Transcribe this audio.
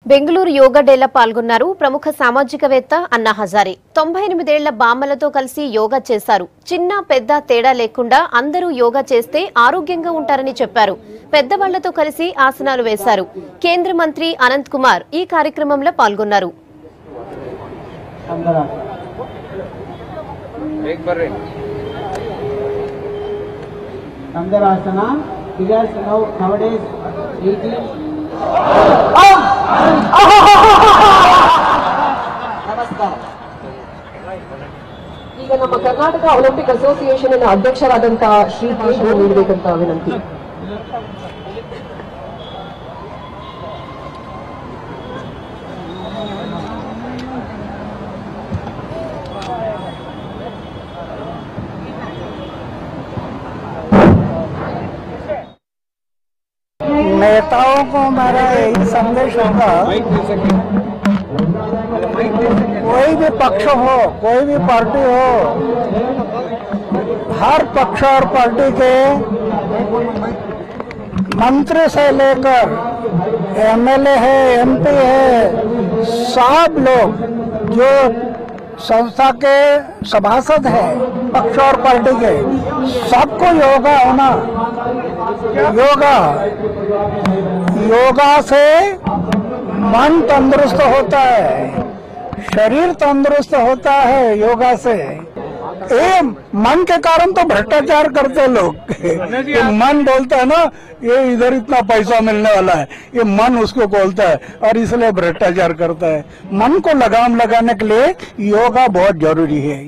బెంగళూరు యోగా డేలో పాల్గొన్నారు ప్రముఖ సామాజికవేత్త అన్నా హజారే. 98 ఏళ్ల బామ్మలతో కలిసి యోగా చేశారు. చిన్న పెద్ద తేడా లేకుండా అందరూ యోగా చేస్తే ఆరోగ్యంగా ఉంటారని చెప్పారు. పెద్దవాళ్లతో కలిసి ఆసనాలు వేశారు. కేంద్ర మంత్రి అనంత్ కుమార్ ఈ కార్యక్రమంలో పాల్గొన్నారు. ಈಗ ನಮ್ಮ ಕರ್ನಾಟಕ ಒಲಿಂಪಿಕ್ ಅಸೋಸಿಯೇಷನ್ ಅಧ್ಯಕ್ಷರಾದಂತ ಶ್ರೀ ಕೆ ನೀಡಬೇಕಂತ ವಿನಂತಿ. नेताओं को हमारा यही संदेश होगा, कोई भी पक्ष हो, कोई भी पार्टी हो, हर पक्ष और पार्टी के मंत्री से लेकर एमएलए है, एमपी है, सब लोग जो संस्था के सभासद है, पक्ष और पार्टी के, सबको योगा होना। योगा से मन तंदुरुस्त होता है, शरीर तंदुरुस्त होता है योगा से। ये मन के कारण तो भ्रष्टाचार करते लोग। ये मन बोलता है ना, ये इधर इतना पैसा मिलने वाला है, ये मन उसको बोलता है और इसलिए भ्रष्टाचार करता है। मन को लगाम लगाने के लिए योगा बहुत जरूरी है।